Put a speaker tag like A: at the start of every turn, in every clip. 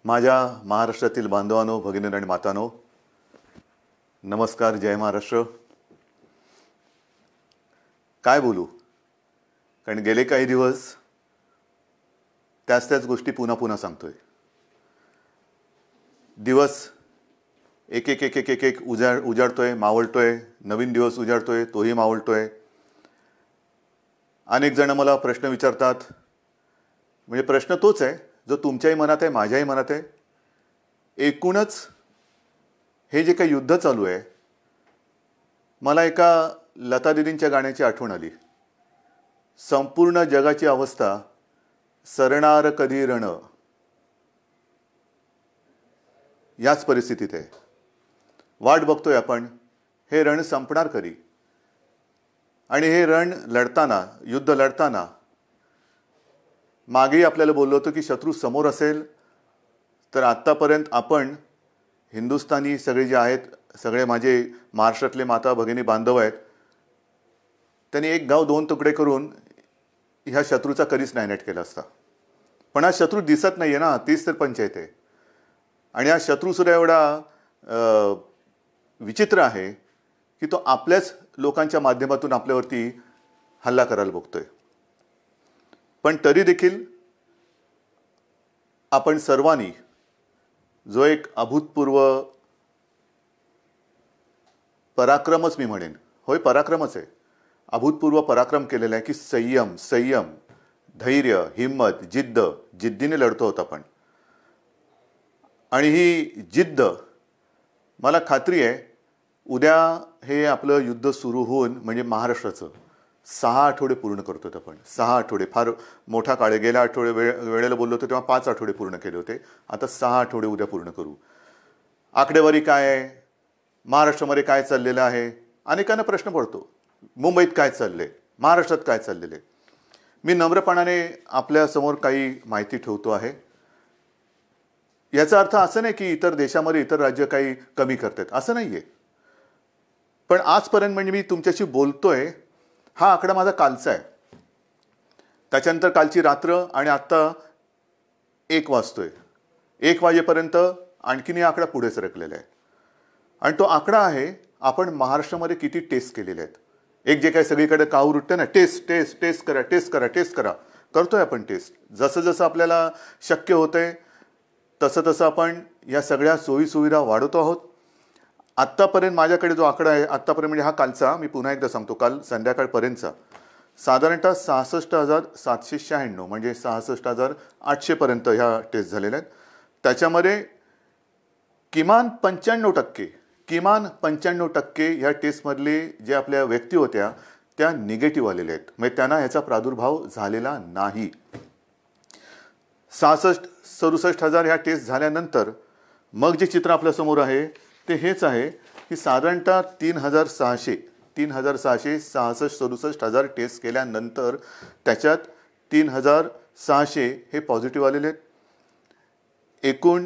A: माझ्या महाराष्ट्रातील बांधवांनो, भगिनी आणि मातांनो, नमस्कार. जय महाराष्ट्र. काय बोलू, कारण गेले काही दिवस त्याच गोष्टी पुन्हा पुन्हा सांगतोय. दिवस एक एक एक एक एक एक उजाडतोय, मावळतोय. नवीन दिवस उजाडतोय, तोही मावळतोय. अनेक जण मला प्रश्न विचारतात. म्हणजे प्रश्न तोच आहे जो तुमच्याही मनात आहे, माझ्याही मनात आहे. एकूणच हे जे काही युद्ध चालू आहे, मला एका लता दीदींच्या गाण्याची आठवण आली. संपूर्ण जगाची अवस्था सरणार कधी रण, याच परिस्थितीत आहे. वाट बघतोय आपण, हे रण संपणार कधी. आणि हे रण लढताना, युद्ध लढताना मागेही आपल्याला बोललो होतो की शत्रू समोर असेल तर आत्तापर्यंत आपण हिंदुस्थानी सगळे जे आहेत, सगळे माझे महाराष्ट्रातले माता भगिनी बांधव आहेत, त्यांनी एक गाव दोन तुकडे करून ह्या शत्रूचा कधीच नायनाट केला असता. पण हा शत्रू दिसत नाही आहे ना, तीच तर पंचायत आहे. आणि हा शत्रूसुद्धा एवढा विचित्र आहे की तो आपल्याच लोकांच्या माध्यमातून आपल्यावरती हल्ला करायला बघतोय. पण तरी देखील आपण सर्वांनी जो एक अभूतपूर्व पराक्रमच, मी म्हणेन, होय पराक्रमच आहे, अभूतपूर्व पराक्रम केलेला आहे की संयम, धैर्य, हिम्मत, जिद्दीने लढतो होता आपण. आणि ही जिद्द, मला खात्री आहे उद्या हे आपलं युद्ध सुरू होऊन, म्हणजे महाराष्ट्राचं 6 आठवडे पूर्ण करतो आपण. 6 आठवडे फार मोठा काळ आहे. गेल्या वेळेला बोललो होतो तेव्हा 5 आठवडे पूर्ण केले होते. आता 6 आठवडे उद्या पूर्ण करू. आकडेवारी काय आहे, महाराष्ट्रामध्ये काय चाललेलं आहे, अनेकांना प्रश्न पडतो. मुंबईत काय चाललंय, महाराष्ट्रात काय चाललेलं आहे. मी नम्रपणाने आपल्यासमोर काही माहिती ठेवतो आहे. याचा अर्थ असं नाही की इतर देशामध्ये इतर राज्य काही कमी करतात, असं नाही आहे. पण आजपर्यंत म्हणजे मी तुमच्याशी बोलतोय, हा आकडा माझा कालचा आहे. त्याच्यानंतर कालची रात्र आणि आत्ता 1 वाजतोय. 1 वाजेपर्यंत आणखीन हा आकडा पुढे सरकलेला आहे. आणि तो आकडा आहे आपण महाराष्ट्रामध्ये किती टेस्ट केलेले आहेत. एक जे काही सगळीकडे काहूर उठतं ना, टेस्ट करा, करतोय आपण टेस्ट. जसं जसं आपल्याला शक्य होतंय तसं आपण या सगळ्या सोयीसुविधा वाढवतो आहोत. आत्तापर्यंत माझ्याकडे जो आकडा आहे, आत्तापर्यंत म्हणजे हा कालचा, मी पुन्हा एकदा सांगतो, काल संध्याकाळपर्यंतचा साधारणतः 66,796, म्हणजे 66,800 पर्यंत ह्या टेस्ट झालेल्या आहेत. त्याच्यामध्ये किमान 95% ह्या टेस्टमधले जे आपल्या व्यक्ती होत्या त्या निगेटिव्ह आलेल्या आहेत. म्हणजे त्यांना ह्याचा प्रादुर्भाव झालेला नाही. 66-67,000 ह्या टेस्ट झाल्यानंतर मग जे चित्र आपल्यासमोर आहे ते हेच आहे की साधारणतः 3,666-67,000 टेस्ट केल्यानंतर त्याच्यात 3,600 हे पॉझिटिव्ह आलेले आहेत. एकूण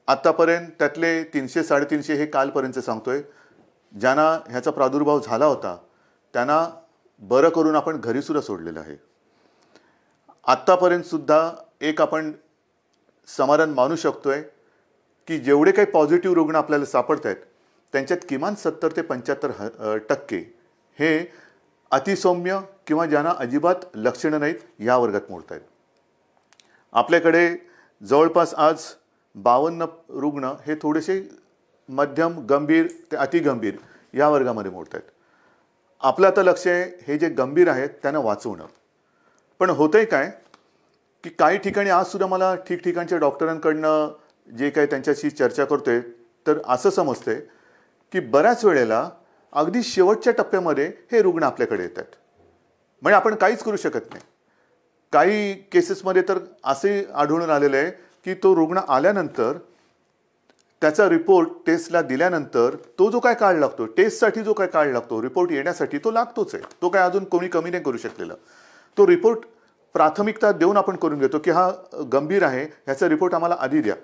A: आत्तापर्यंत त्यातले 300-350 हे कालपर्यंत सांगतोय, ज्यांना ह्याचा प्रादुर्भाव झाला होता त्यांना बरं करून आपण घरीसुद्धा सोडलेलं आहे. आत्तापर्यंत सुद्धा एक आपण समाधान मानू शकतोय की जेवढे काही पॉझिटिव्ह रुग्ण आपल्याला सापडत आहेत त्यांच्यात किमान 70 ते 75% हे अतिसौम्य किंवा ज्यांना अजिबात लक्षणं नाहीत या वर्गात मोडत आहेत. आपल्याकडे जवळपास आज 52 रुग्ण हे थोडेसे मध्यम गंभीर ते अतिगंभीर या वर्गामध्ये मोडत आहेत. आपलं आता लक्ष आहे हे जे गंभीर आहेत त्यांना वाचवणं. पण होतंय काय की काही ठिकाणी आजसुद्धा मला ठिकठिकाणच्या डॉक्टरांकडनं जे काही त्यांच्याशी चर्चा करतोय तर असं समजतंय की बऱ्याच वेळेला अगदी शेवटच्या टप्प्यामध्ये हे रुग्ण आपल्याकडे येतात. म्हणजे आपण काहीच करू शकत नाही. काही केसेसमध्ये तर असे आढळून आलेलं आहे की तो रुग्ण आल्यानंतर त्याचा रिपोर्ट टेस्टला दिल्यानंतर तो जो काय काळ लागतो, टेस्टसाठी जो काय काळ लागतो, रिपोर्ट येण्यासाठी तो लागतोच आहे. तो काय अजून कोणी कमी नाही करू शकलेला. तो रिपोर्ट प्राथमिकता देऊन आपण करून घेतो की हा गंभीर आहे, ह्याचा रिपोर्ट आम्हाला आधी द्या.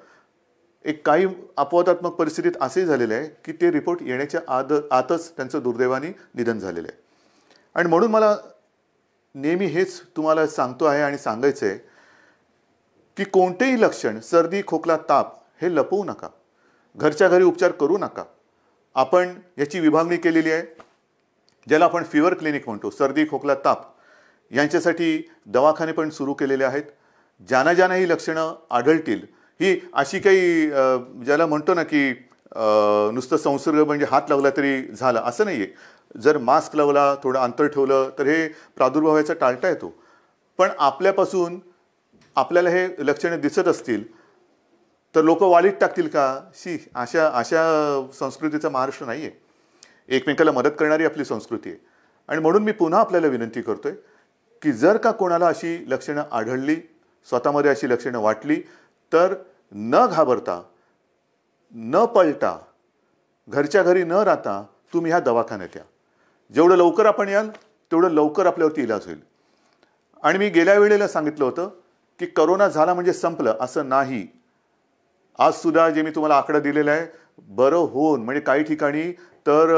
A: एक काही अपवादात्मक परिस्थितीत असे झालेले आहे की ते रिपोर्ट येण्याच्या आतच त्यांचं दुर्दैवाने निधन झालेलं आहे. आणि म्हणून मला नेहमी हेच तुम्हाला सांगतो आहे आणि सांगायचं आहे की कोणतेही लक्षण, सर्दी, खोकला, ताप हे लपवू नका. घरच्या घरी उपचार करू नका. आपण याची विभागणी केलेली आहे, ज्याला आपण फीवर क्लिनिक म्हणतो. सर्दी, खोकला, ताप यांच्यासाठी दवाखाने पण सुरू केलेले आहेत. ज्यांना ज्यांना ही लक्षणं आढळतील, ही अशी काही ज्याला म्हणतो ना की नुसतं संसर्ग म्हणजे हात लावला तरी झालं असं नाही आहे. जर मास्क लावला, थोडं अंतर ठेवलं तर हे प्रादुर्भावाचा टाळता येतो. पण आपल्यापासून आपल्याला हे लक्षणं दिसत असतील तर लोक वालीत टाकतील का? अशा संस्कृतीचा महाराष्ट्र नाही आहे. एकमेकाला मदत करणारी आपली संस्कृती आहे. आणि म्हणून मी पुन्हा आपल्याला विनंती करतोय की जर का कोणाला अशी लक्षणं आढळली, स्वतःमध्ये अशी लक्षणं वाटली, तर न घाबरता, न पळता, घरच्या घरी न राहता तुम्ही ह्या दवाखान्यात या. जेवढं लवकर आपण याल तेवढं लवकर आपल्यावरती इलाज होईल. आणि मी गेल्या वेळेला सांगितलं होतं की करोना झाला म्हणजे संपलं, असं नाही. आज सुद्धा जे मी तुम्हाला आकडा दिलेला आहे, बरं होऊन म्हणजे काही ठिकाणी तर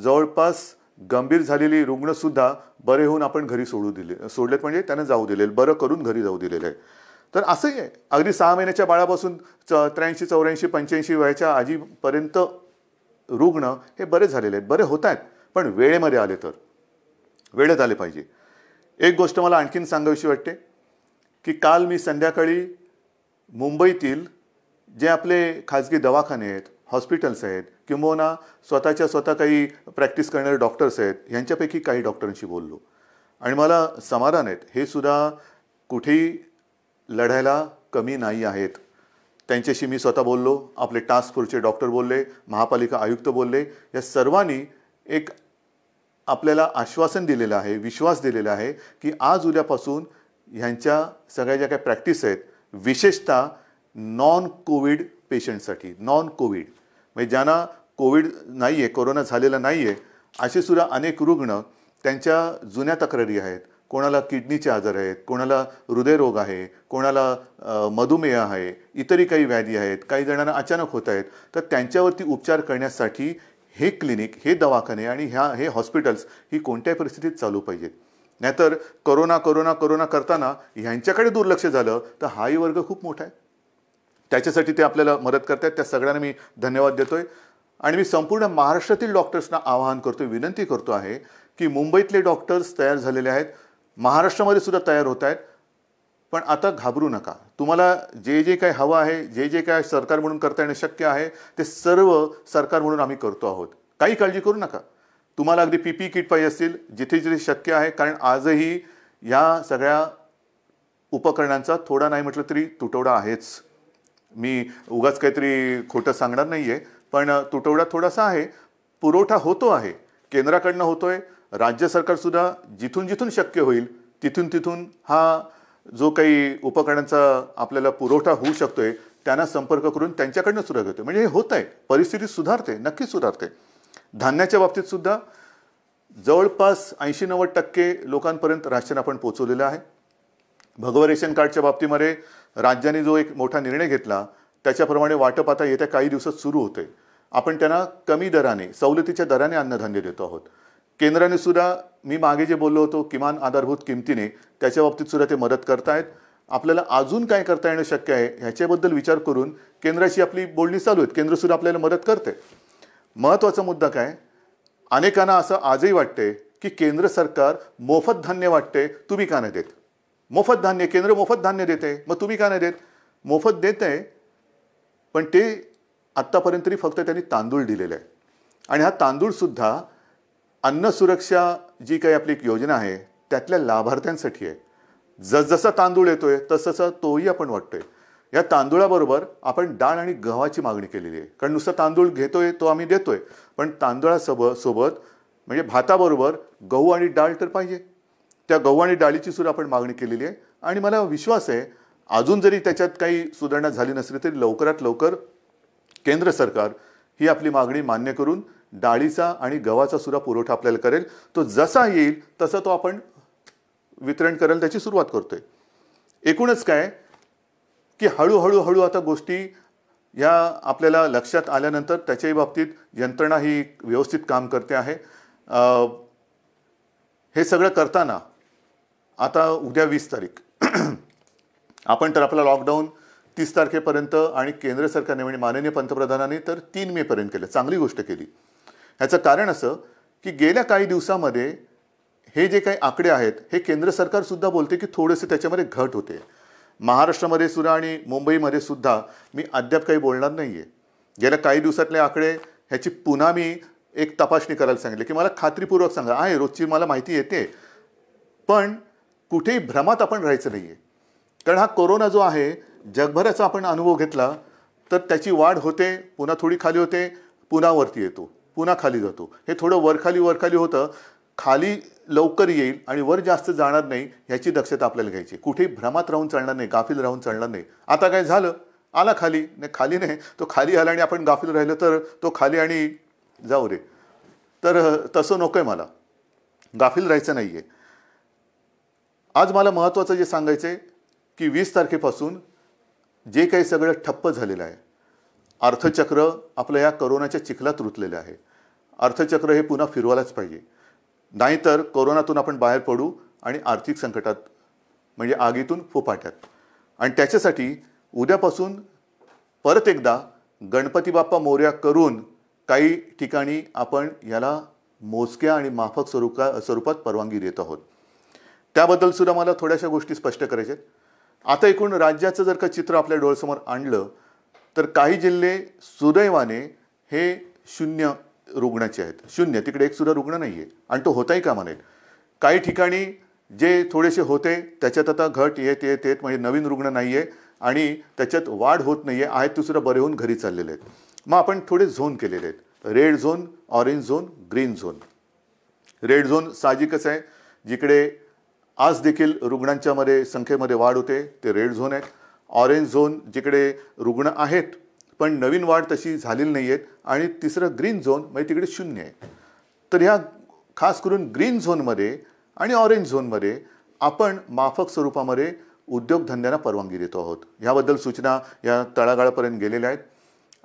A: जवळपास गंभीर झालेली रुग्ण सुद्धा बरे होऊन आपण घरी सोडलेत, म्हणजे त्यांना जाऊ दिलेलं, बरं करून घरी जाऊ दिलेलं आहे. तर असंही आहे, अगदी 6 महिन्याच्या बाळापासून 83, 84, 85 वयाच्या आजीपर्यंत रुग्ण हे बरे झालेले आहेत, बरे होत आहेत. पण वेळेमध्ये आले तर वेळेत आले पाहिजे. एक गोष्ट मला आणखीन सांगावीशी वाटते की काल मी संध्याकाळी मुंबईतील जे आपले खाजगी दवाखाने आहेत, हॉस्पिटल्स आहेत, किंबहुना स्वतः काही प्रॅक्टिस करणारे डॉक्टर्स आहेत, यांच्यापैकी काही डॉक्टरांशी बोललो. आणि मला समाधान आहेत, हे सुद्धा कुठेही लढायला कमी नाही आहेत. त्यांच्याशी मी स्वतः बोललो, आपले टास्क फोर्सचे डॉक्टर बोलले, महापालिका आयुक्त बोलले. या सर्वांनी एक आपल्याला आश्वासन दिलेलं आहे, विश्वास दिलेला आहे की आज उद्यापासून ह्यांच्या सगळ्या ज्या काही प्रॅक्टिस आहेत, विशेषतः नॉन कोविड पेशंटसाठी, नॉन कोविड म्हणजे ज्यांना कोविड नाही आहे, कोरोना झालेला नाही आहे, असे सुद्धा अनेक रुग्ण, त्यांच्या जुन्या तक्रारी आहेत. कोणाला किडनीचे आजार आहेत, कोणाला हृदयरोग आहे, कोणाला मधुमेह आहे, इतरही काही व्याधी आहेत, काही जणांना अचानक होत आहेत. तर त्यांच्यावरती उपचार करण्यासाठी हे क्लिनिक, हे दवाखाने आणि हे हॉस्पिटल्स ही कोणत्याही परिस्थितीत चालू पाहिजेत. नाहीतर कोरोना करताना ह्यांच्याकडे दुर्लक्ष झालं तर हाही वर्ग खूप मोठा आहे. त्याच्यासाठी ते आपल्याला मदत करतात. त्या सगळ्यांना मी धन्यवाद देतोय. आणि मी संपूर्ण महाराष्ट्रातील डॉक्टर्सना आवाहन करतोय, विनंती करतो आहे की मुंबईतले डॉक्टर्स तयार झालेले आहेत, महाराष्ट्रामध्ये सुद्धा तयार होत आहेत. पण आता घाबरू नका. तुम्हाला जे काही हवं आहे, जे काय सरकार म्हणून करता येणं शक्य आहे, ते सर्व सरकार म्हणून आम्ही करतो आहोत. काही काळजी करू नका. तुम्हाला अगदी PPE किट पाहिजे असतील, जिथे शक्य आहे, कारण आजही या सगळ्या उपकरणांचा थोडा नाही म्हटलं तरी तुटवडा आहेच. मी उगाच काहीतरी खोटं सांगणार नाही आहे, पण तुटवडा थोडासा आहे. पुरवठा होतो आहे, केंद्राकडनं होतोय. राज्य सरकारसुद्धा जिथून शक्य होईल तिथून हा जो काही उपकरणांचा आपल्याला पुरवठा होऊ शकतोय त्यांना संपर्क करून त्यांच्याकडनं सुद्धा घेतोय. म्हणजे हे होत आहे, परिस्थिती सुधारते, नक्कीच सुधारते. धान्याच्या बाबतीत सुद्धा जवळपास 80-90% लोकांपर्यंत राशन आपण पोहोचवलेलं आहे. भगवा रेशन कार्डच्या बाबतीमध्ये राज्याने जो एक मोठा निर्णय घेतला त्याच्याप्रमाणे वाटप आता येत्या काही दिवसात सुरू होते. आपण त्यांना कमी दराने, सवलतीच्या दराने अन्नधान्य देतो आहोत. केंद्राने सुद्धा, मी मागे जे बोललो होतो किमान आधारभूत किमतीने, त्याच्या बाबतीत सुद्धा ते मदत करतायत. आपल्याला अजून काय करता येणं शक्य आहे ह्याच्याबद्दल विचार करून केंद्राशी आपली बोलणी चालू आहेत. केंद्र सुद्धा आपल्याला मदत करते. महत्त्वाचा मुद्दा काय, अनेकांना असं आजही वाटते की केंद्र सरकार मोफत धान्य वाटते, तुम्ही का नाही देत? मोफत धान्य, केंद्र मोफत धान्य देते, मग तुम्ही का नाही देत? मोफत देत आहे, पण ते आत्तापर्यंत तरी फक्त त्यांनी तांदूळ दिलेले आहे. आणि हा तांदूळ सुद्धा अन्न सुरक्षा जी काही आपली एक योजना आहे त्यातल्या लाभार्थ्यांसाठी आहे. जसजसा तांदूळ येतोय तसं तोही आपण वाटतोय. या तांदूळाबरोबर आपण डाळ आणि गव्हाची मागणी केलेली आहे. कारण नुसता तांदूळ घेतोय तो आम्ही देतोय, पण तांदूळासोबत म्हणजे भाताबरोबर गहू आणि डाळ तर पाहिजे. त्या गहू आणि डाळीची सुद्धा आपण मागणी केलेली आहे. आणि मला विश्वास आहे अजून जरी त्याच्यात काही सुधारणा झाली नसली तरी लवकरात लवकर केंद्र सरकार ही आपली मागणी मान्य करून डाळीचा आणि गव्हाचा सुद्धा पुरवठा आपल्याला करेल. तो जसा येईल तसं तो आपण वितरण करायला त्याची सुरुवात करतोय. एकूणच काय की हळूहळू आता गोष्टी या आपल्याला लक्षात आल्यानंतर त्याच्याही बाबतीत यंत्रणा ही व्यवस्थित काम करते आहे. हे सगळं करताना आता उद्या 20 तारीख आपण तर आपला लॉकडाऊन 30 तारखेपर्यंत आणि केंद्र सरकारने म्हणजे माननीय पंतप्रधानांनी तर 3 मे पर्यंत केलं. चांगली गोष्ट केली. ह्याचं कारण असं की गेल्या काही दिवसामध्ये हे जे काही आकडे आहेत हे केंद्र सरकार सुद्धा बोलते की थोडेसे त्याच्यामध्ये घट होते. महाराष्ट्रामध्ये सुद्धा आणि मुंबईमध्ये सुद्धा मी अद्याप काही बोलणार नाहीये. गेल्या काही दिवसातले आकडे ह्याची पुन्हा मी एक तपासणी करायला सांगितले की मला खात्रीपूर्वक सांगा. आहे रोजची मला माहिती येते, पण कुठेही भ्रमात आपण राहायचं नाहीये. कारण हा कोरोना जो आहे जगभराचा आपण अनुभव घेतला तर त्याची वाढ होते, पुन्हा थोडी खाली होते, पुन्हा वरती येतो, पुन्हा खाली जातो. हे थोडं वरखाली होतं. खाली लवकर येईल आणि वर जास्त जाणार नाही ह्याची दक्षता आपल्याला घ्यायची. कुठेही भ्रमात राहून चालणार नाही, गाफील राहून चालणार नाही. आता काय झालं, आला खाली नाही, तो खाली आला आणि आपण गाफील राहिलो तर तो खाली आणि जाऊ रे. तर तसं नकोय, मला गाफील राहायचं नाहीये. आज मला महत्त्वाचं जे सांगायचं आहे की 20 तारखेपासून जे काही सगळं ठप्प झालेलं आहे, अर्थचक्र आपलं या कोरोनाच्या चिखलात रुतलेलं आहे. अर्थचक्र हे पुन्हा फिरवायलाच पाहिजे, नाहीतर कोरोनातून आपण बाहेर पडू आणि आर्थिक संकटात म्हणजे आगीतून फुफाट्यात. आणि त्याच्यासाठी उद्यापासून परत एकदा गणपती बाप्पा मोरया करून काही ठिकाणी आपण याला मोजक्या आणि माफक स्वरूपात परवानगी देत आहोत. त्याबद्दल सुद्धा मला थोड्याशा गोष्टी स्पष्ट करायच्या आहेत. आता एकूण राज्याचं जर का चित्र आपल्या डोळ्यासमोर आणलं तर काही जिल्हे सुदैवाने हे 0 रुग्णाचे आहेत. 0, तिकडे एक सुद्धा रुग्ण नाही आहे आणि तो होताही कामा नये. काही ठिकाणी जे थोडेसे होते त्याच्यात आता घट येत म्हणजे नवीन रुग्ण नाही आहे आणि त्याच्यात वाढ होत नाही आहे. ते सुद्धा बरे होऊन घरी चाललेले आहेत. मग आपण थोडे झोन केलेले आहेत, red zone, orange zone, green zone. Red zone साहजिकच आहे, जिकडे आज देखील रुग्णांच्या संख्येमध्ये वाढ होते ते रेड झोन आहेत. ऑरेंज झोन जिकडे रुग्ण आहेत पण नवीन वाढ तशी झालेली नाही आहेत. आणि तिसरं ग्रीन झोन म्हणजे तिकडे 0 आहे. तर ह्या खास करून ग्रीन झोनमध्ये आणि ऑरेंज झोनमध्ये आपण माफक स्वरूपामध्ये उद्योगधंद्यांना परवानगी देतो आहोत. ह्याबद्दल सूचना या तळागाळापर्यंत गेलेल्या आहेत.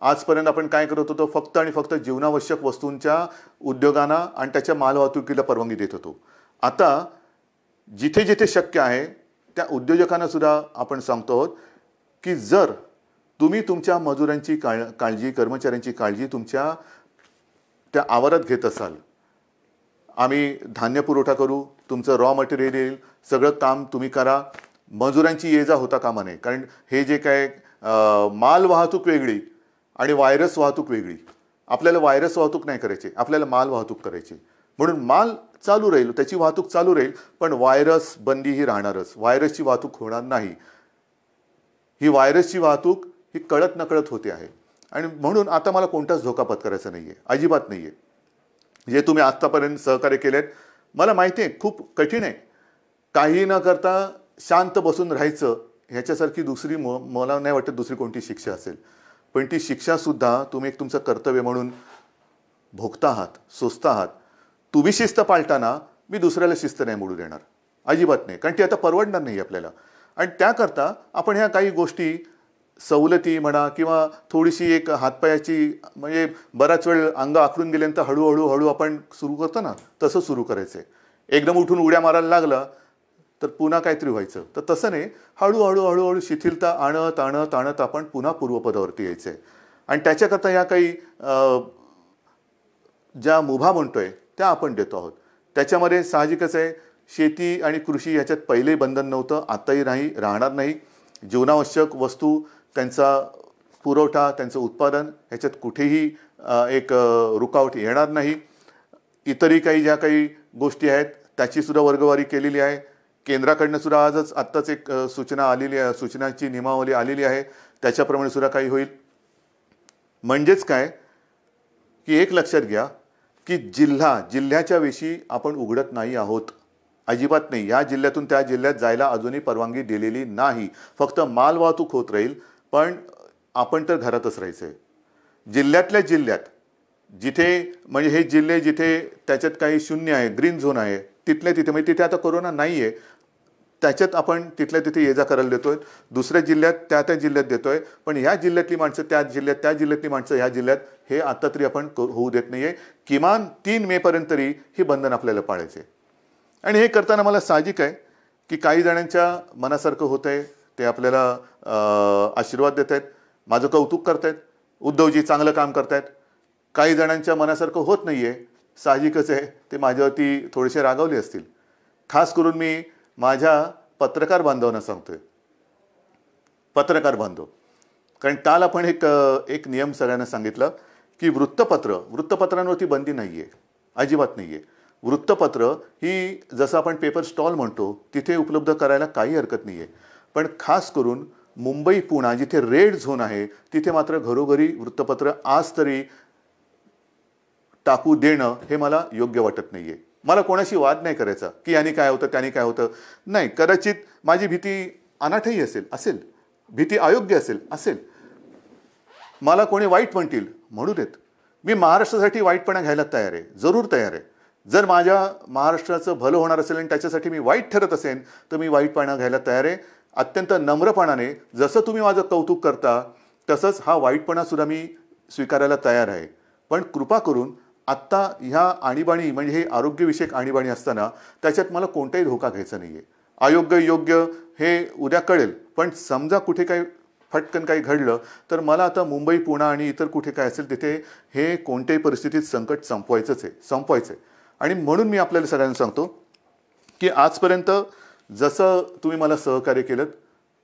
A: आजपर्यंत आपण काय करत होतो, फक्त आणि फक्त जीवनावश्यक वस्तूंच्या उद्योगांना आणि त्याच्या मालवाहतुकीला परवानगी देत होतो. आता जिथे जिथे शक्य आहे त्या उद्योजकांना सुद्धा आपण सांगतो आहोत की जर तुम्ही तुमच्या मजुरांची काळजी, कर्मचाऱ्यांची काळजी तुमच्या त्या आवारात घेत असाल, आम्ही धान्य पुरवठा करू, तुमचं रॉ मटेरियल येईल, सगळं काम तुम्ही करा, मजुरांची ये जा होता कामा नये. कारण हे जे काय माल वाहतूक वेगळी आणि व्हायरस वाहतूक वेगळी. आपल्याला व्हायरस वाहतूक नाही करायची, आपल्याला माल वाहतूक करायची. म्हणून माल चालू राहील, त्याची वाहतूक चालू राहील, पण व्हायरस बंदी ही राहणारच. व्हायरसची वाहतूक होणार नाही. ही व्हायरसची वाहतूक ही कळत नकळत होते आहे. आणि म्हणून आता मला कोणताच धोका पत्करायचा नाही आहे, अजिबात नाही आहे. जे तुम्ही आत्तापर्यंत सहकार्य केलेत मला माहिती आहे खूप कठीण आहे. काही न करता शांत बसून राहायचं ह्याच्यासारखी दुसरी मला नाही वाटत दुसरी कोणती शिक्षा असेल. पण ती शिक्षासुद्धा तुम्ही एक तुमचं कर्तव्य म्हणून भोगता आहात, सोसता आहात. तुम्ही शिस्त पाळताना मी दुसऱ्याला शिस्त नाही मोडू देणार, अजिबात नाही. कारण ती आता परवडणार नाही आपल्याला. आणि त्याकरता आपण ह्या काही गोष्टी सवलती म्हणा किंवा थोडीशी एक हातपायाची म्हणजे बराच वेळ अंग आखडून गेल्यानंतर हळूहळू आपण सुरू करतो ना, तसं सुरू करायचं आहे. एकदम उठून उड्या मारायला लागला तर पुन्हा काहीतरी व्हायचं. तर तसं नाही, हळूहळू शिथिलता आणत आपण पुन्हा पूर्वपदावरती यायचं आहे. आणि त्याच्याकरता ह्या काही ज्या मुभा म्हणतोय त्या आपण देतो आहोत. त्याच्यामध्ये साहजिकच आहे, शेती आणि कृषी याच्यात पहिलेही बंधन नव्हतं, आताही राहणार नाही. जीवनावश्यक वस्तू, त्यांचा पुरवठा, त्यांचं उत्पादन ह्याच्यात कुठेही एक रुकावट येणार नाही. इतरही काही ज्या काही गोष्टी आहेत त्याची सुद्धा वर्गवारी केलेली आहे. केंद्राकडनं सुद्धा आत्ताच एक सूचना आलेली आहे, सूचनाची नियमावली आलेली आहे, त्याच्याप्रमाणे सुद्धा काही होईल. म्हणजेच काय की एक लक्षात घ्या की जिल्ह्याच्या विषयी आपण उघडत नाही आहोत, अजिबात नाही. या जिल्ह्यातून त्या जिल्ह्यात जायला अजूनही परवानगी दिलेली नाही. फक्त माल वाहतूक होत राहील, पण आपण तर घरातच राहायचं आहे. जिल्ह्यातल्या जिल्ह्यात जिथे म्हणजे हे जिल्हे जिथे त्याच्यात काही 0 आहे, ग्रीन झोन आहे, तिथल्या तिथे म्हणजे तिथे आता कोरोना नाही आहे, त्याच्यात आपण तिथल्या तिथे ये जा करायला देतोय. दुसऱ्या जिल्ह्यात त्या जिल्ह्यात देतोय. पण ह्या जिल्ह्यातली माणसं त्या जिल्ह्यातली माणसं ह्या जिल्ह्यात, हे आता तरी आपण होऊ देत नाहीये. किमान 3 मे पर्यंत तरी ही बंधन आपल्याला पाळायचे. आणि हे करताना मला साहजिक आहे की काही जणांच्या मनासारखं होतंय ते आपल्याला आशीर्वाद देत आहेत, माझं कौतुक करतायत, उद्धवजी चांगलं काम करतायत. काही जणांच्या मनासारखं होत नाही आहे, साहजिकच आहे, ते माझ्यावरती थोडेसे रागावले असतील. खास करून मी माझ्या पत्रकार बांधवांना सांगतोय, पत्रकार बांधव, कारण काल आपण एक नियम सगळ्यांना सांगितला की वृत्तपत्रांवरती बंदी नाही आहे, अजिबात नाही आहे. वृत्तपत्र ही जसं आपण पेपर स्टॉल म्हणतो तिथे उपलब्ध करायला काही हरकत नाही आहे, पण खास करून मुंबई पुणे जिथे रेड झोन आहे तिथे मात्र घरोघरी वृत्तपत्र आज तरी टाकू देणं हे मला योग्य वाटत नाही आहे. मला कोणाशी वाद नाही करायचा की याने काय होतं त्याने काय होतं, नाही. कदाचित माझी भीती अनाठही असेल, भीती अयोग्य असेल. मला कोणी वाईट म्हणतील म्हणू देत, मी महाराष्ट्रासाठी वाईटपणा घ्यायला तयार आहे, जरूर तयार आहे. जर माझ्या महाराष्ट्राचं भलं होणार असेल आणि त्याच्यासाठी मी वाईट ठरत असेल तर मी वाईटपणा घ्यायला तयार आहे. अत्यंत नम्रपणाने, जसं तुम्ही माझं कौतुक करता तसंच हा वाईटपणासुद्धा मी स्वीकारायला तयार आहे. पण कृपा करून आत्ता ह्या आणीबाणी म्हणजे हे आरोग्यविषयक आणीबाणी असताना त्याच्यात मला कोणताही धोका घ्यायचा नाही आहे. अयोग्य योग्य हे उद्या कळेल, पण समजा कुठे काही फटकन काही घडलं तर मला आता मुंबई पुणे आणि इतर कुठे काय असेल तिथे हे कोणत्याही परिस्थितीत संकट संपवायचं आहे. आणि म्हणून मी आपल्याला सगळ्यांना सांगतो की आजपर्यंत जसं तुम्ही मला सहकार्य केलं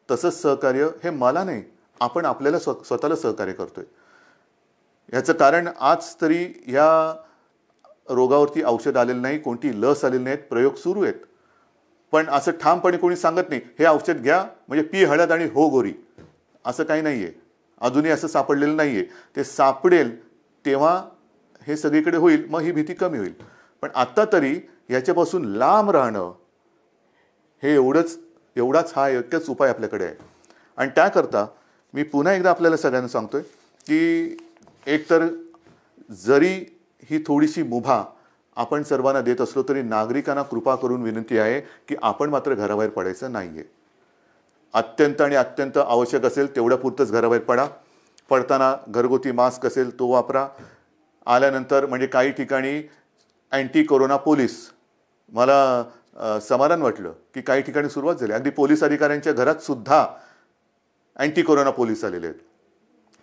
A: तसंच सहकार्य हे मला नाही, आपण आपल्याला स्वतःला सहकार्य करतोय. याचं कारण आज तरी या रोगावरती औषध आलेलं नाही, कोणती लस आलेली नाहीत, प्रयोग सुरू आहेत. पण असं ठामपणे कोणी सांगत नाही हे औषध घ्या म्हणजे पी हळद आणि हो गोरी, असं काही नाही आहे. अजूनही असं सापडलेलं नाही आहे. ते सापडेल तेव्हा हे सगळीकडे होईल, मग ही भीती कमी होईल. पण आत्ता तरी याच्यापासून लांब राहणं हे एवढाच हा एकच उपाय आपल्याकडे आहे. आणि त्याकरता मी पुन्हा एकदा आपल्याला सगळ्यांना सांगतोय की एकतर जरी ही थोडीशी मुभा आपण सर्वांना देत असलो तरी नागरिकांना कृपा करून विनंती आहे की आपण मात्र घराबाहेर पडायचं नाही आहे. अत्यंत आवश्यक असेल तेवढ्या पुरतंच घराबाहेर पडा. पडताना घरगुती मास्क असेल तो वापरा. आल्यानंतर म्हणजे काही ठिकाणी अँटी कोरोना पोलीस, मला समाधान वाटलं की काही ठिकाणी सुरुवात झाली. अगदी पोलीस अधिकाऱ्यांच्या घरात सुद्धा अँटी कोरोना पोलीस आलेले आहेत.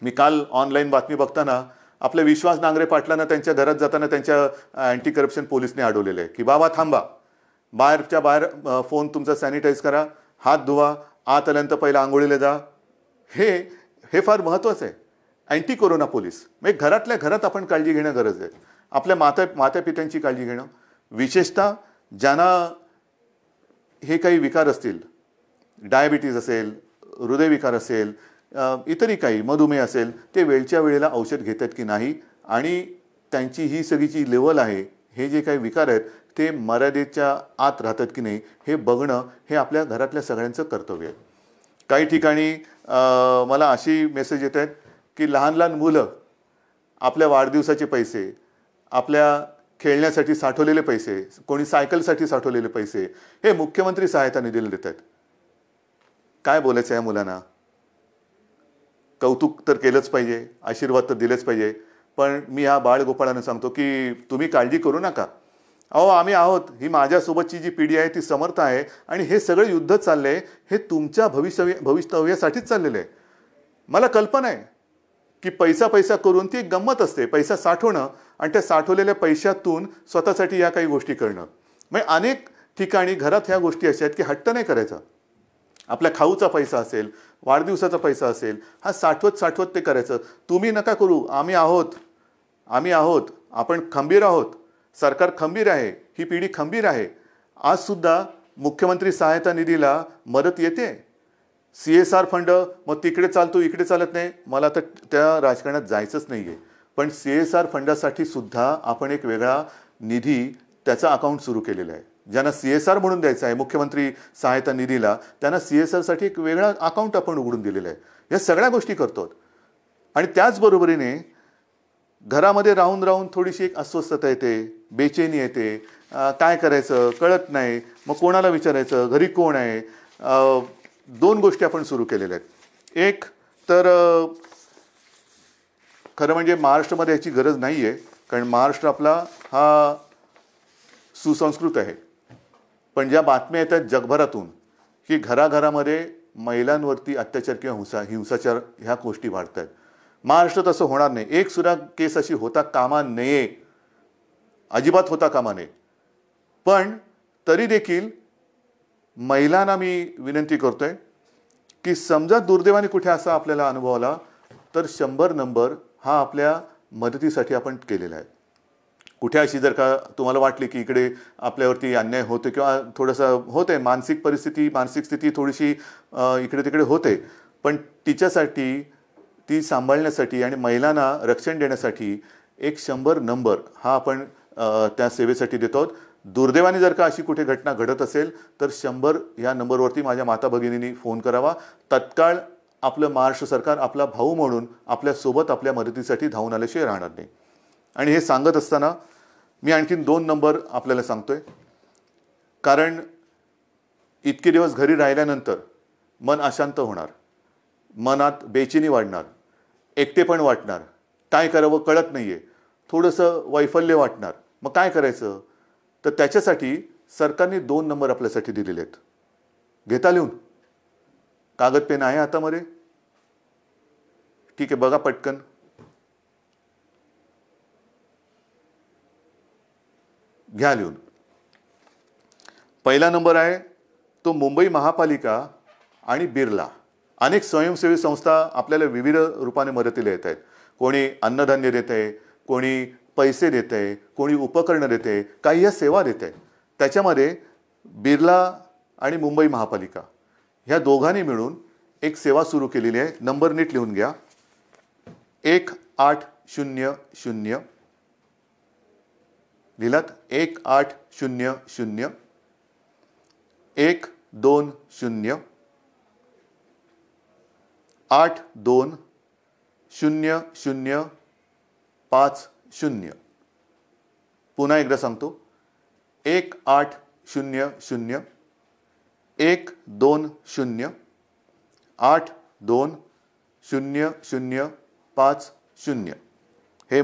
A: मी काल ऑनलाईन बातमी बघताना आपल्या विश्वास नांगरे पाटलांना त्यांच्या घरात जाताना त्यांच्या अँटी करप्शन पोलीसने अडवलेलं आहे की बाबा थांबा, बाहेर फोन तुमचा सॅनिटाईज करा, हात धुवा, आत आल्यानंतर पहिला आंघोळीला जा. हे फार महत्त्वाचं आहे. अँटी कोरोना पोलीस म्हणजे घरातल्या घरात आपण काळजी घेणं गरज आहे. आपल्या मातापित्यांची काळजी घेणं, विशेषतः ज्यांना हे काही विकार असतील, डायबिटीज असेल, हृदयविकार असेल, इतरही काही मधुमेह असेल, ते वेळच्या वेळेला औषध घेत आहेत की नाही आणि त्यांची ही सगळी जी लेवल आहे, हे जे काही विकार आहेत ते मर्यादेच्या आत राहतात की नाही हे बघणं हे आपल्या घरातल्या सगळ्यांचं कर्तव्य आहे. काही ठिकाणी मला अशी मेसेज येत आहेत की लहान मुलं आपल्या वाढदिवसाचे पैसे, आपल्या खेळण्यासाठी साठवलेले पैसे, कोणी सायकलसाठी साठवलेले पैसे हे मुख्यमंत्री सहायता निधीला देत आहेत. काय बोलायचं या मुलांना? कौतुक तर केलंच पाहिजे, आशीर्वाद तर दिलेच पाहिजे, पण मी ह्या बाळगोपाळांना सांगतो की तुम्ही काळजी करू नका. अहो आम्ही आहोत, ही माझ्यासोबतची जी पिढी आहे ती समर्थ आहे आणि हे सगळं युद्ध चाललंय हे तुमच्या भवितव्यासाठीच चाललेलं आहे. मला कल्पना आहे की पैसा करून ती एक गंमत असते, पैसा साठवणं आणि त्या साठवलेल्या पैशातून स्वतःसाठी या काही गोष्टी करणं. म्हणजे अनेक ठिकाणी घरात ह्या गोष्टी अशा आहेत की हट्ट नाही करायचा. आपल्या खाऊचा पैसा असेल, वाढदिवसाचा पैसा असेल, हा साठवत ते करायचं. तुम्ही नका करू, आम्ही आहोत, आपण खंबीर आहोत, सरकार खंबीर आहे, ही पिढी खंबीर आहे. आज सुद्धा मुख्यमंत्री सहायता निधीला मदत येते. CSR फंड मग तिकडे चालतो इकडे चालत नाही, मला तर त्या राजकारणात जायचंच नाही आहे. पण CSR फंडासाठी सुद्धा आपण एक वेगळा निधी त्याचा अकाउंट सुरू केलेला आहे. ज्यांना CSR म्हणून द्यायचं आहे मुख्यमंत्री सहायता निधीला, त्यांना CSRसाठी एक वेगळा अकाउंट आपण उघडून दिलेलं आहे. या सगळ्या गोष्टी करतो. आणि त्याचबरोबरीने घरामध्ये राहून थोडीशी एक अस्वस्थता येते, बेचैनी येते, काय करायचं कळत नाही, मग कोणाला विचारायचं, घरी कोण आहे. 2 गोष्टी आपण सुरू केलेल्या आहेत. एक तर खरं म्हणजे महाराष्ट्रामध्ये याची गरज नाही आहे, कारण महाराष्ट्र आपला हा सुसंस्कृत आहे. पण ज्या बातम्या येतात जगभरातून की घराघरामध्ये महिलांवरती अत्याचार किंवा हिंसाचार ह्या गोष्टी वाढत आहेत. महाराष्ट्रात असं होणार नाही. एक सुद्धा केस अशी होता कामा नये, अजिबात होता कामा नये. पण तरी देखील महिलांना मी विनंती करतोय की समजा दुर्दैवाने कुठे असा आपल्याला अनुभव आला तर 100 नंबर हा आपल्या मदतीसाठी आपण केलेला आहे. कुठे अशी जर का तुम्हाला वाटली की इकडे आपल्यावरती अन्याय होते किंवा थोडंसं होते, मानसिक स्थिती थोडीशी इकडे तिकडे होते, पण तिच्यासाठी ती सांभाळण्यासाठी आणि महिलांना रक्षण देण्यासाठी एक 100 नंबर हा आपण त्या सेवेसाठी देतो आहोत. दुर्दैवाने जर का अशी कुठे घटना घडत असेल तर 100 या नंबरवरती माझ्या माता भगिनींनी फोन करावा. तत्काळ आपलं महाराष्ट्र सरकार आपला भाऊ म्हणून आपल्यासोबत आपल्या मदतीसाठी धावून आल्याशिवाय राहणार नाही. आणि हे सांगत असताना मी आणखीन 2 नंबर आपल्याला सांगतोय, कारण इतके दिवस घरी राहिल्यानंतर मन अशांत होणार, मनात बेचैनी वाढणार, एकटेपण वाटणार, काय करावं कळत नाहीये, थोडंसं वैफल्य वाटणार. मग काय करायचं? तर त्याच्यासाठी सरकारने 2 नंबर आपल्यासाठी दिलेले आहेत. घेता लिहून? कागद पेन आहे हातामध्ये? ठीक आहे, बघा पटकन. घ्या लिहून. पहिला नंबर आहे तो मुंबई महापालिका आणि बिर्ला. अनेक स्वयंसेवी संस्था आपल्याला विविध रूपाने मदतीला येत आहेत. कोणी अन्नधान्य देत आहे, कोणी पैसे देत आहे, कोणी उपकरणं देत आहे, काही या सेवा देत आहे. त्याच्यामध्ये बिर्ला आणि मुंबई महापालिका ह्या दोघांनी मिळून एक सेवा सुरू केलेली आहे. नंबर नीट लिहून घ्या. 1800 लिहिलात? 1800 120 820050. पुन्हा एकदा सांगतो. 1800 120 820050. हे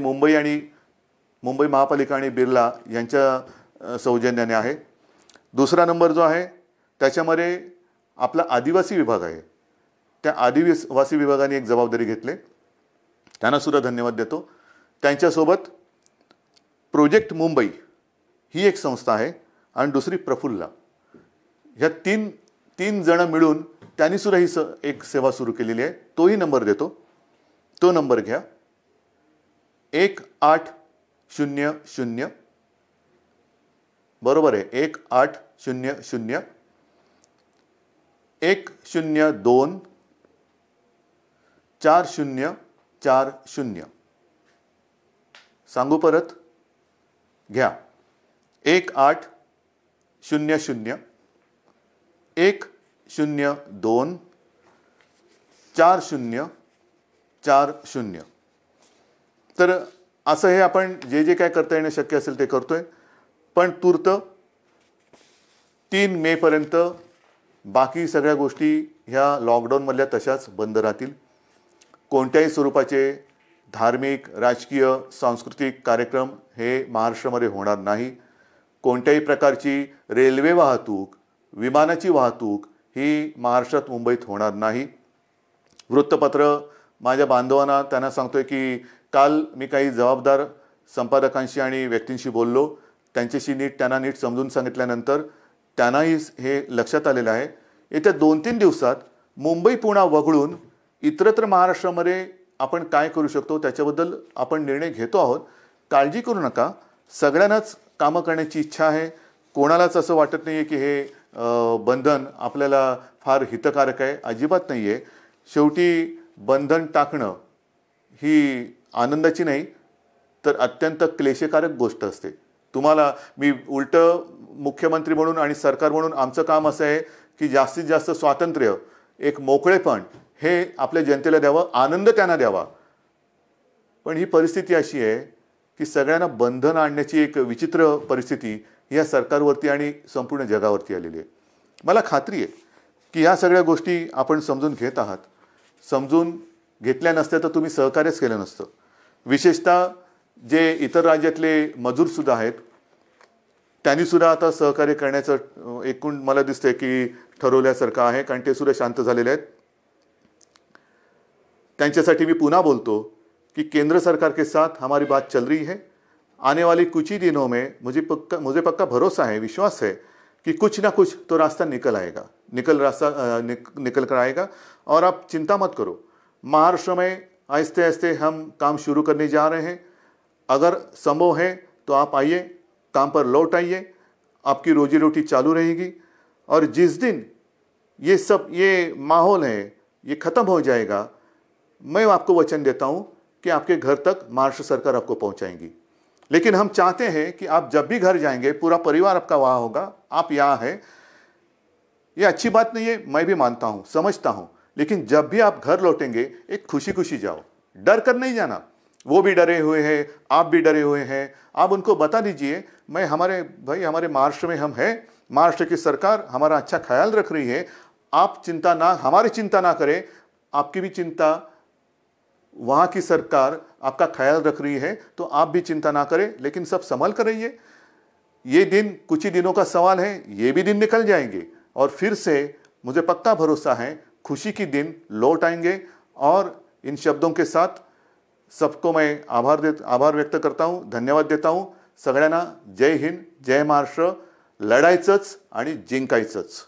A: मुंबई महापालिका आणि बिर्ला यांच्या सौजन्याने आहे. दुसरा नंबर जो आहे त्याच्यामध्ये आपला आदिवासी विभाग आहे. त्या आदिवासी विभागाने एक जबाबदारी घेतली, त्यांना सुद्धा धन्यवाद देतो. त्यांच्यासोबत प्रोजेक्ट मुंबई ही एक संस्था आहे आणि दुसरी प्रफुल्ला. ह्या तीन जण मिळून त्यांनी सुद्धा ही एक सेवा सुरू केलेली आहे. तोही नंबर देतो. तो नंबर घ्या. 1800 बरोबर आहे. 1800 102 4040. सांगू परत? घ्या. 1800 102 4040. तर असं हे आपण जे काय करता येणं शक्य असेल ते करतोय. पण तूर्त 3 मे पर्यंत बाकी सगळ्या गोष्टी ह्या लॉकडाऊनमधल्या तशाच बंद राहतील. कोणत्याही स्वरूपाचे धार्मिक, राजकीय, सांस्कृतिक कार्यक्रम हे महाराष्ट्रामध्ये होणार नाही. कोणत्याही प्रकारची रेल्वे वाहतूक, विमानाची वाहतूक ही महाराष्ट्रात, मुंबईत होणार नाही. वृत्तपत्र माझ्या बांधवांना त्यांना सांगतोय की काल मी काही जबाबदार संपादकांशी आणि व्यक्तींशी बोललो. त्यांच्याशी त्यांना नीट समजून सांगितल्यानंतर त्यांनाही हे लक्षात आलेलं आहे. येत्या 2-3 दिवसात मुंबई पुन्हा वगळून इतरत्र महाराष्ट्रामध्ये आपण काय करू शकतो त्याच्याबद्दल आपण निर्णय घेतो आहोत. काळजी करू नका. सगळ्यांनाच कामं करण्याची इच्छा आहे. कोणालाच असं वाटत नाही आहे की हे बंधन आपल्याला फार हितकारक आहे. अजिबात नाही आहे. शेवटी बंधन टाकणं ही आनंदाची नाही तर अत्यंत क्लेशकारक गोष्ट असते. तुम्हाला मी उलटं मुख्यमंत्री म्हणून आणि सरकार म्हणून आमचं काम असं आहे की जास्तीत जास्त स्वातंत्र्य, एक मोकळेपण हे आपल्या जनतेला द्यावं, आनंद त्यांना द्यावा. पण ही परिस्थिती अशी आहे की सगळ्यांना बंधन आणण्याची एक विचित्र परिस्थिती या सरकारवरती आणि संपूर्ण जगावरती आलेली आहे. मला खात्री आहे की ह्या सगळ्या गोष्टी आपण समजून घेत आहात. समजून घेतल्या नसत्या तर तुम्ही सहकार्यच केलं नसतं. विशेषतः जे इतर राज्यातले मजूरसुद्धा आहेत त्यांनीसुद्धा आता सहकार्य करण्याचं एकूण मला दिसतंय की ठरवल्यासारखं आहे, कारण ते सुद्धा शांत झालेले आहेत. त्यांच्यासाठी मी पुन्हा बोलतो कि केंद्र सरकार के साथ हमारी बात चल रही है. आने वाले कुछ ही दिनों में मुझे पक्का भरोसा है, विश्वास है कि कुछ ना कुछ तो रास्ता निकल आएगा, निकल कर आएगा. और आप चिंता मत करो, महाराष्ट्र में आहिस्ते आहिस्ते हम काम शुरू करने जा रहे हैं. अगर संभव है तो आप आइए, काम पर लौट आइए, आपकी रोजी रोटी चालू रहेगी. और जिस दिन ये माहौल है ये ख़त्म हो जाएगा, मैं आपको वचन देता हूँ कि आपके घर तक महाराष्ट्र सरकार आपको पहुँचाएंगी. लेकिन हम चाहते हैं कि आप जब भी घर जाएंगे, पूरा परिवार आपका वहाँ होगा, आप यहाँ हैं. ये अच्छी बात नहीं है, मैं भी मानता हूँ, समझता हूँ. लेकिन जब भी आप घर लौटेंगे, एक खुशी खुशी जाओ, डर कर नहीं जाना. वो भी डरे हुए हैं, आप भी डरे हुए हैं. आप उनको बता दीजिए, हमारे महाराष्ट्र में हम हैं, महाराष्ट्र की सरकार हमारा अच्छा ख्याल रख रही है. आप हमारी चिंता ना करें, आपकी भी चिंता, वहाँ की सरकार आपका ख्याल रख रही है, तो आप भी चिंता ना करें. लेकिन सब संभल कर रहिए. ये दिन कुछ ही दिनों का सवाल है, ये भी दिन निकल जाएंगे और फिर से मुझे पक्का भरोसा है खुशी की दिन लौट आएंगे. और इन शब्दों के साथ सबको मैं आभार व्यक्त करता हूँ, धन्यवाद देता हूँ. सगळ्यांना जय हिंद, जय महाराष्ट्र. लढायचंच आणि जिंकायचंच.